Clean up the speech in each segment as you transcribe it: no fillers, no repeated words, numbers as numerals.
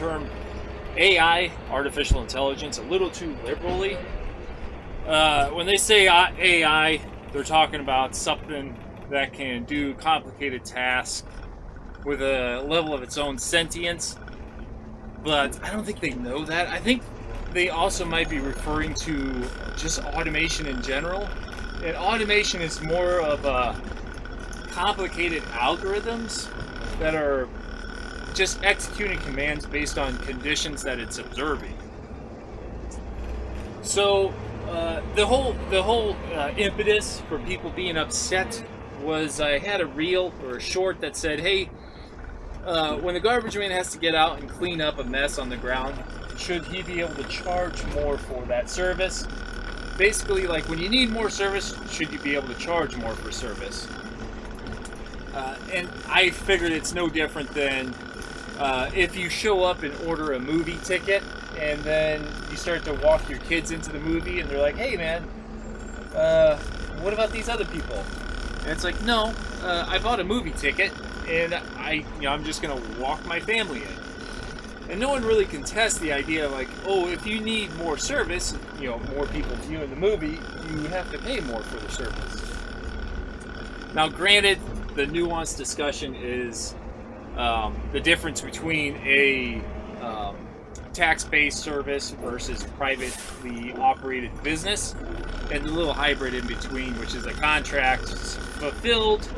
term AI, artificial intelligence, a little too liberally. When they say AI, they're talking about something that can do complicated tasks with a level of its own sentience. But I don't think they know that. I think they also might be referring to just automation in general. And automation is more of complicated algorithms that are just executing commands based on conditions that it's observing. So the whole impetus for people being upset was I had a reel or a short that said, hey, when the garbage man has to get out and clean up a mess on the ground, should he be able to charge more for that service? Basically, like, when you need more service, should you be able to charge more for service? And I figured it's no different than if you show up and order a movie ticket and then you start to walk your kids into the movie and they're like, hey man, what about these other people? And it's like, no, I bought a movie ticket and I'm just gonna walk my family in. And no one really contests the idea like, oh, if you need more service, more people viewing the movie, you have to pay more for the service. Now, granted, the nuanced discussion is the difference between a tax-based service versus privately operated business, and the little hybrid in between, which is a contract fulfilled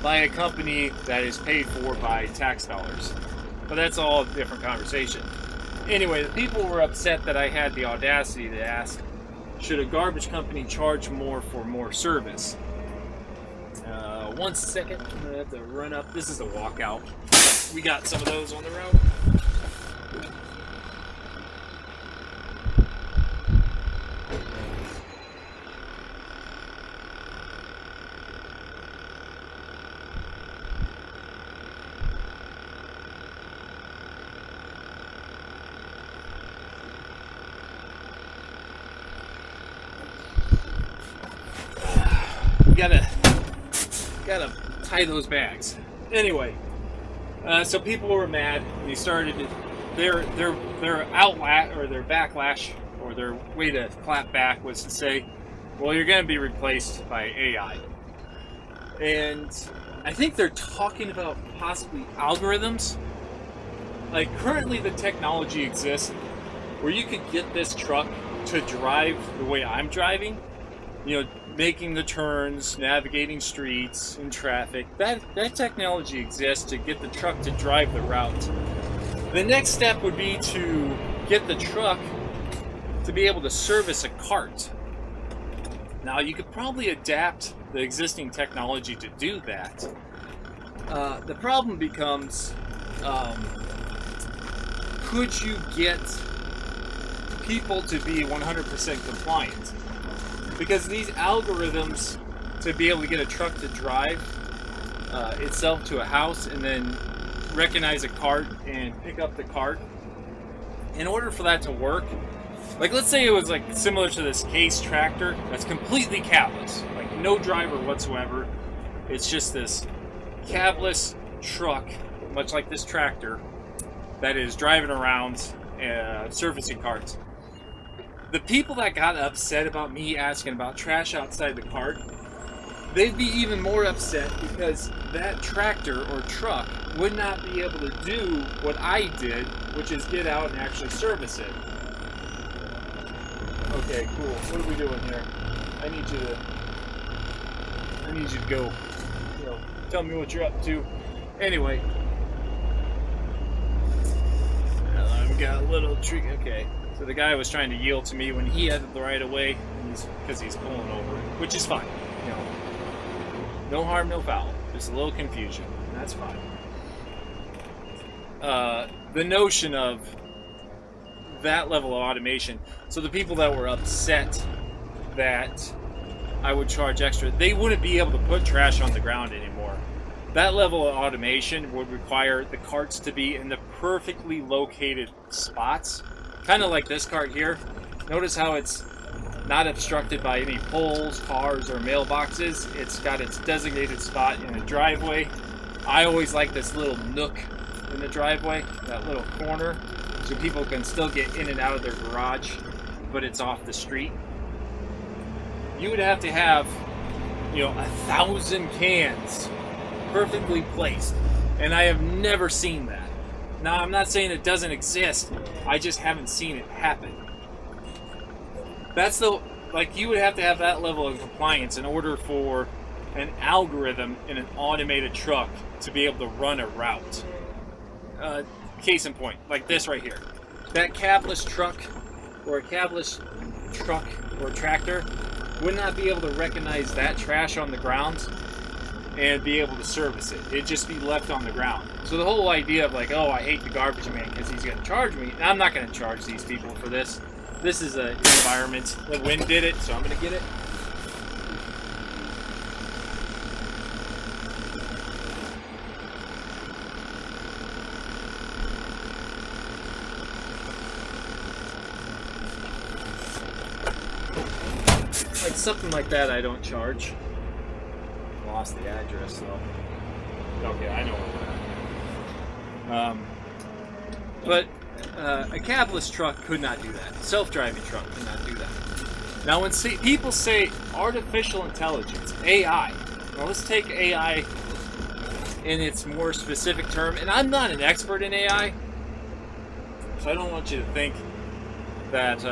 by a company that is paid for by tax dollars. But that's all a different conversation. Anyway, the people were upset that I had the audacity to ask, should a garbage company charge more for more service? 1 second, I'm gonna have to run up. This is a walkout. We got some of those on the road. Gotta tie those bags. Anyway, so people were mad. They started their outlet or their backlash or their way to clap back was to say, well, you're going to be replaced by AI. And I think they're talking about possibly algorithms. Like, currently the technology exists where you could get this truck to drive the way I'm driving, making the turns, navigating streets and traffic. That technology exists to get the truck to drive the route. The next step would be to get the truck to be able to service a cart. Now, you could probably adapt the existing technology to do that. The problem becomes, could you get people to be 100% compliant? Because these algorithms, to be able to get a truck to drive itself to a house and then recognize a cart and pick up the cart, in order for that to work, like, let's say it was like similar to this Case tractor that's completely cabless, like no driver whatsoever. It's just this cabless truck, much like this tractor, that is driving around servicing carts. The people that got upset about me asking about trash outside the cart, they'd be even more upset because that tractor or truck would not be able to do what I did, which is get out and actually service it. Okay, cool. What are we doing here? I need you to go, tell me what you're up to. Anyway. I've got a little trick. Okay. So the guy was trying to yield to me when he had the right of way, because he's pulling over, which is fine. No harm, no foul. Just a little confusion. That's fine. The notion of that level of automation. So the people that were upset that I would charge extra, they wouldn't be able to put trash on the ground anymore. That level of automation would require the carts to be in the perfectly located spots. Kind of like this cart here. Notice how it's not obstructed by any poles, cars, or mailboxes. It's got its designated spot in a driveway. I always like this little nook in the driveway, that little corner, so people can still get in and out of their garage, but it's off the street. You would have to have, 1,000 cans perfectly placed, and I have never seen that. Now, I'm not saying it doesn't exist, I just haven't seen it happen. You would have to have that level of compliance in order for an algorithm in an automated truck to be able to run a route. Case in point, like this right here. That cabless truck or tractor would not be able to recognize that trash on the ground and be able to service it. It'd just be left on the ground. So the whole idea of like, oh, I hate the garbage man because he's going to charge me. I'm not going to charge these people for this. This is an environment. The wind did it, so I'm going to get it. Like something like that I don't charge. Lost the address though. Okay, I know where we're at. But a cabless truck could not do that. Self-driving truck could not do that. Now when people say artificial intelligence, AI, well, let's take AI in its more specific term, and I'm not an expert in AI, so I don't want you to think that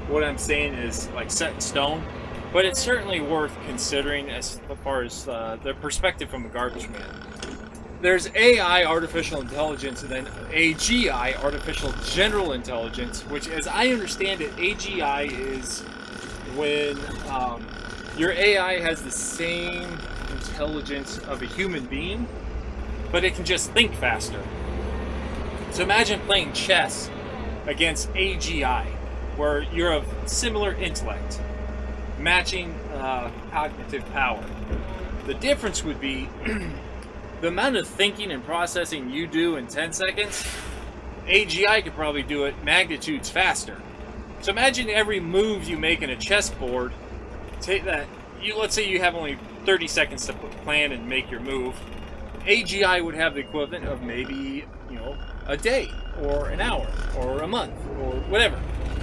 what I'm saying is like set in stone, but it's certainly worth considering as far as the perspective from a garbage man. There's AI, artificial intelligence, and then AGI, artificial general intelligence, which, as I understand it, AGI is when your AI has the same intelligence of a human being, but it can just think faster. So imagine playing chess against AGI, where you're of similar intellect, matching cognitive power. The difference would be the amount of thinking and processing you do in 10 seconds, AGI could probably do it magnitudes faster. So imagine every move you make in a chessboard, take that, let's say you have only 30 seconds to plan and make your move. AGI would have the equivalent of maybe, a day, or an hour, or a month, or whatever.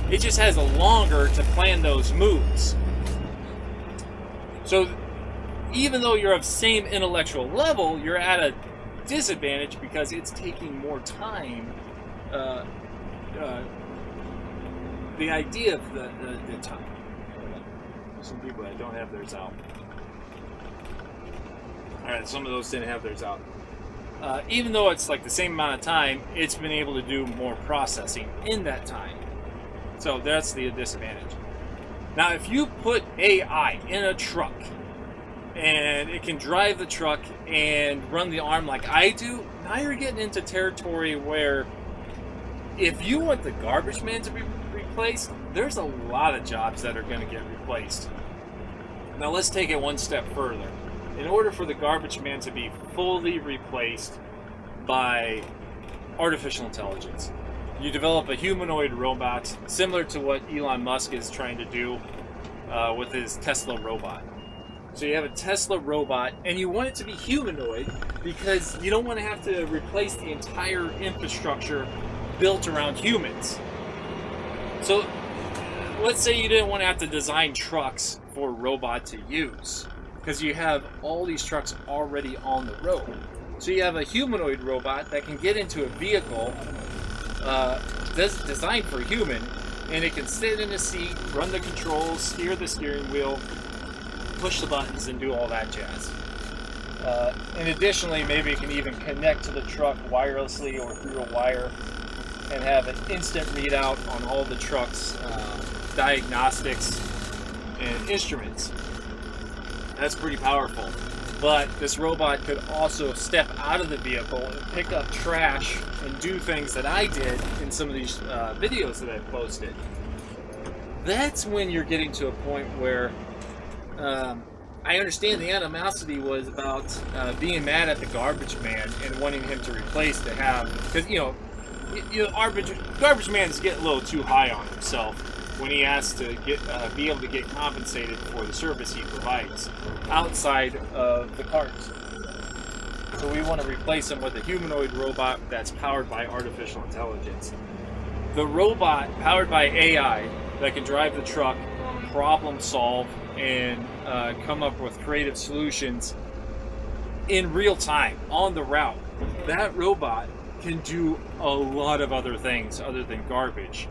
It just has a longer to plan those moves. So even though you're of same intellectual level, you're at a disadvantage because it's taking more time. The idea of the time. Some people that don't have theirs out. Alright, some of those didn't have theirs out. Even though it's like the same amount of time, it's been able to do more processing in that time. So that's the disadvantage. Now, if you put AI in a truck, and it can drive the truck and run the arm like I do, now you're getting into territory where if you want the garbage man to be replaced, there's a lot of jobs that are going to get replaced. Now let's take it one step further. In order for the garbage man to be fully replaced by artificial intelligence, you develop a humanoid robot similar to what Elon Musk is trying to do with his Tesla robot. So you have a Tesla robot, and you want it to be humanoid because you don't want to have to replace the entire infrastructure built around humans. So let's say you didn't want to have to design trucks for a robot to use because you have all these trucks already on the road. So you have a humanoid robot that can get into a vehicle designed for a human, and it can sit in a seat, run the controls, steer the steering wheel, push the buttons, and do all that jazz. And additionally, maybe it can even connect to the truck wirelessly or through a wire and have an instant readout on all the truck's diagnostics and instruments. That's pretty powerful. But this robot could also step out of the vehicle and pick up trash and do things that I did in some of these videos that I posted. That's when you're getting to a point where I understand the animosity was about being mad at the garbage man and wanting him to replace to have, because garbage man's getting a little too high on himself when he has to be able to get compensated for the service he provides outside of the carts. So we want to replace them with a humanoid robot that's powered by artificial intelligence. The robot powered by AI that can drive the truck, problem solve, and come up with creative solutions in real time on the route. That robot can do a lot of other things other than garbage,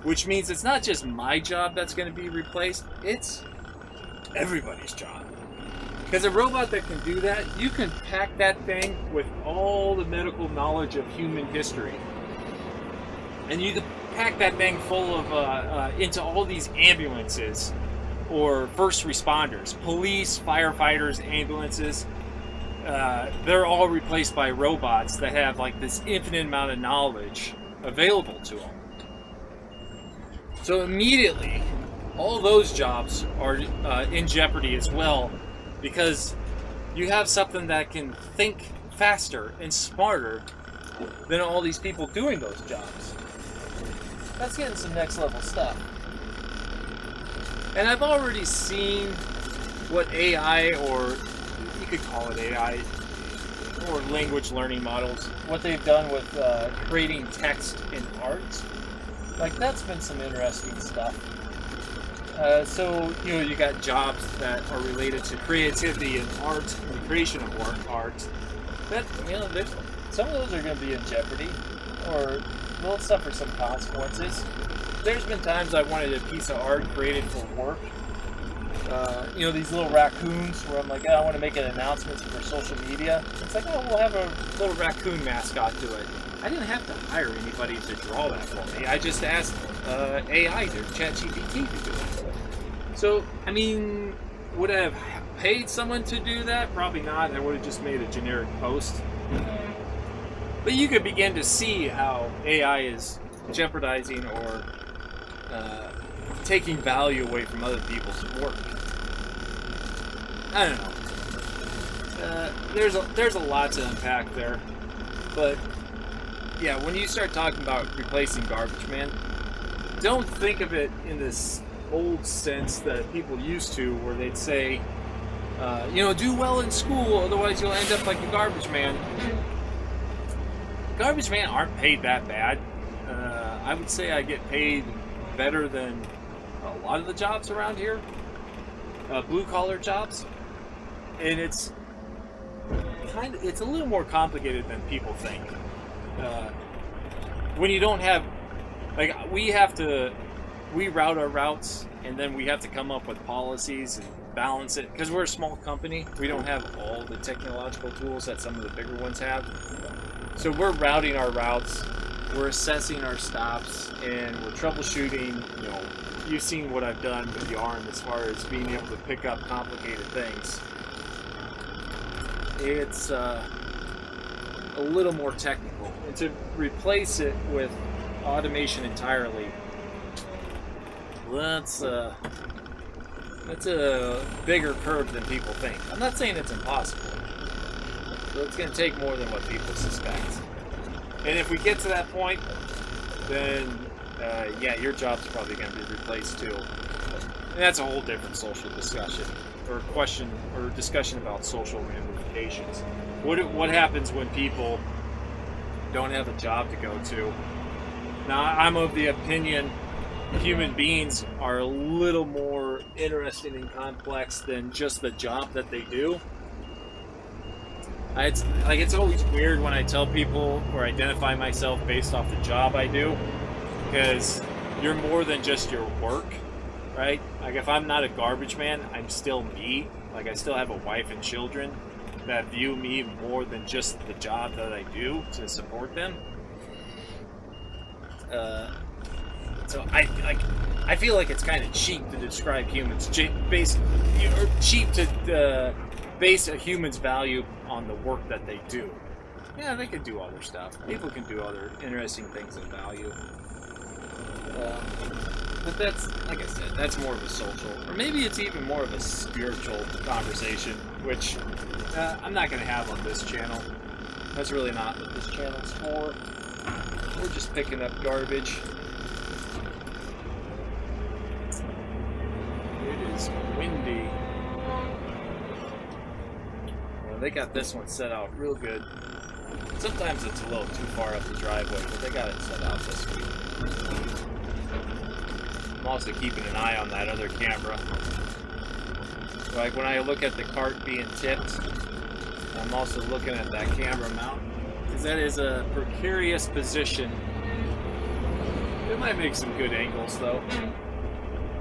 which means it's not just my job that's going to be replaced, it's everybody's job. Because a robot that can do that, you can pack that thing with all the medical knowledge of human history. And you can pack that thing full of, into all these ambulances or first responders, police, firefighters, ambulances. They're all replaced by robots that have like this infinite amount of knowledge available to them. So immediately, all those jobs are in jeopardy as well, because you have something that can think faster and smarter than all these people doing those jobs. That's getting some next level stuff. And I've already seen what AI, or you could call it AI, or language learning models, what they've done with creating text in art. Like, that's been some interesting stuff. So, you know, you got jobs that are related to creativity and art, and the creation of art. That, you know, there's, some of those are going to be in jeopardy, or will suffer some consequences. There's been times I wanted a piece of art created for work. You know, these little raccoons where I'm like, oh, I want to make an announcement for social media. It's like, oh, we'll have a little raccoon mascot to it. I didn't have to hire anybody to draw that for me. I just asked AI, or ChatGPT, to do it. So, I mean, would I have paid someone to do that? Probably not. I would have just made a generic post. But you could begin to see how AI is jeopardizing or taking value away from other people's work. I don't know. There's a lot to unpack there, but yeah, when you start talking about replacing Garbageman, don't think of it in this old sense that people used to, where they'd say, you know, do well in school, otherwise you'll end up like a garbage man. Garbage men aren't paid that bad. I would say I get paid better than a lot of the jobs around here, blue-collar jobs, and it's a little more complicated than people think. When you don't have, like, we route our routes, and then we have to come up with policies and balance it, because we're a small company. We don't have all the technological tools that some of the bigger ones have. So we're routing our routes, we're assessing our stops, and we're troubleshooting. You know, you've seen what I've done with the arm as far as being able to pick up complicated things. It's a little more technical. And to replace it with automation entirely, that's a bigger curve than people think. I'm not saying it's impossible. So it's going to take more than what people suspect. And if we get to that point, then yeah, your job's probably going to be replaced too. And that's a whole different social discussion, or question, or discussion about social ramifications. What happens when people don't have a job to go to? Now, I'm of the opinion human beings are a little more interesting and complex than just the job that they do. It's always weird when I tell people or identify myself based off the job I do, because you're more than just your work, right? Like, if I'm not a garbage man, I'm still me. Like, I still have a wife and children that view me more than just the job that I do to support them. So I feel like it's kind of cheap to describe humans, cheap to base a human's value on the work that they do. Yeah, they can do other stuff. People can do other interesting things of value. But that's, like I said, that's more of a social, or maybe it's even more of a spiritual conversation, which I'm not going to have on this channel. That's really not what this channel's for. We're just picking up garbage. It is windy. Well, they got this one set out real good. Sometimes it's a little too far up the driveway, but they got it set out this week. I'm also keeping an eye on that other camera. Like when I look at the cart being tipped, I'm also looking at that camera mount, because that is a precarious position. It might make some good angles though.